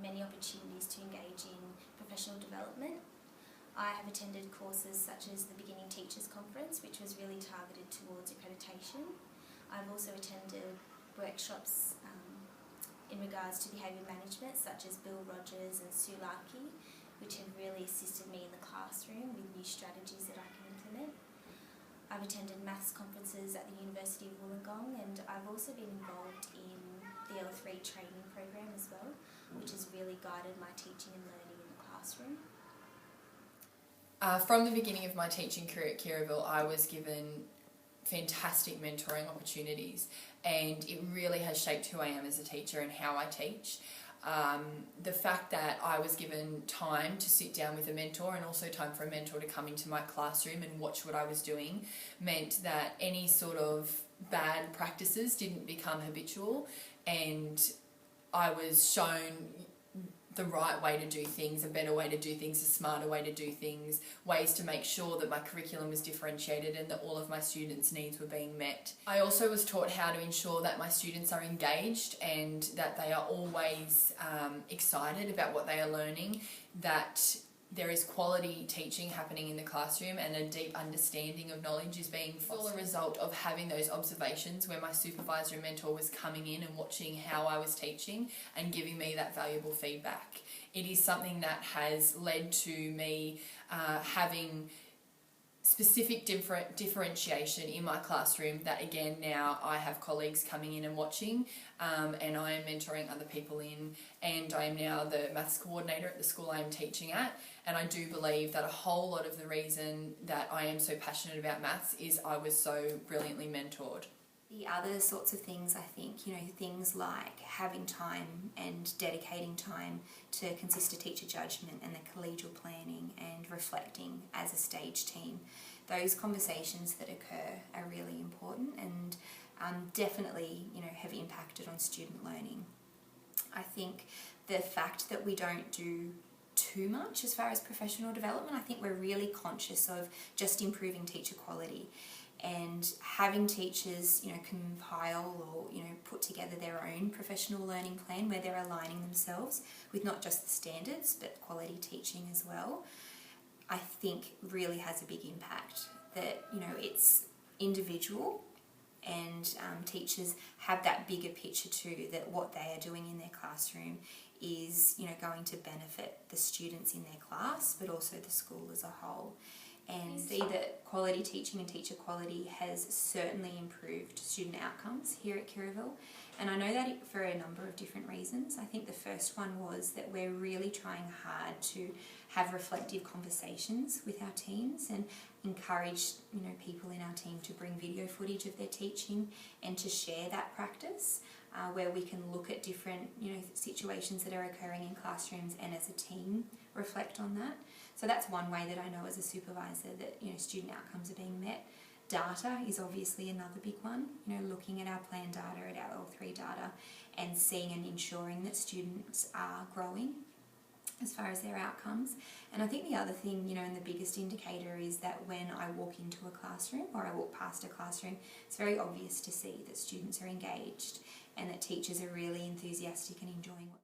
many opportunities to engage in professional development. I have attended courses such as the Beginning Teachers Conference, which was really targeted towards accreditation. I've also attended workshops in regards to behaviour management, such as Bill Rogers and Sue Larkey, which have really assisted me in the classroom with new strategies that I can implement. I've attended maths conferences at the University of Wollongong, and I've also been involved in the L3 training program as well, which has really guided my teaching and learning in the classroom. From the beginning of my teaching career at Kirraville, I was given fantastic mentoring opportunities, and it really has shaped who I am as a teacher and how I teach. The fact that I was given time to sit down with a mentor and also time for a mentor to come into my classroom and watch what I was doing meant that any sort of bad practices didn't become habitual, and I was shown the right way to do things, a better way to do things, a smarter way to do things, ways to make sure that my curriculum was differentiated and that all of my students' needs were being met. I also was taught how to ensure that my students are engaged and that they are always excited about what they are learning, that there is quality teaching happening in the classroom and a deep understanding of knowledge is being fostered. It's all a result of having those observations where my supervisor and mentor was coming in and watching how I was teaching and giving me that valuable feedback. It is something that has led to me having specific differentiation in my classroom that again now I have colleagues coming in and watching, and I am mentoring other people in, and I am now the maths coordinator at the school I am teaching at, and I do believe that a whole lot of the reason that I am so passionate about maths is I was so brilliantly mentored. The other sorts of things, I think, things like having time and dedicating time to consider teacher judgment and the collegial planning and reflecting as a stage team. Those conversations that occur are really important and definitely, have impacted on student learning. I think the fact that we don't do too much as far as professional development, I think we're really conscious of just improving teacher quality. And having teachers, compile or, put together their own professional learning plan where they're aligning themselves with not just the standards but quality teaching as well, I think really has a big impact. That, it's individual, and teachers have that bigger picture too, that what they are doing in their classroom is, going to benefit the students in their class but also the school as a whole. And see that quality teaching and teacher quality has certainly improved student outcomes here at Kirraville. And I know that for a number of different reasons. I think the first one was that we're really trying hard to have reflective conversations with our teams and encourage people in our team to bring video footage of their teaching and to share that practice, where we can look at different situations that are occurring in classrooms and as a team reflect on that. So that's one way that I know as a supervisor that student outcomes are being met. Data is obviously another big one, looking at our plan data, at our L3 data, and seeing and ensuring that students are growing as far as their outcomes. And I think the other thing, and the biggest indicator is that when I walk into a classroom or I walk past a classroom, it's very obvious to see that students are engaged and that teachers are really enthusiastic and enjoying what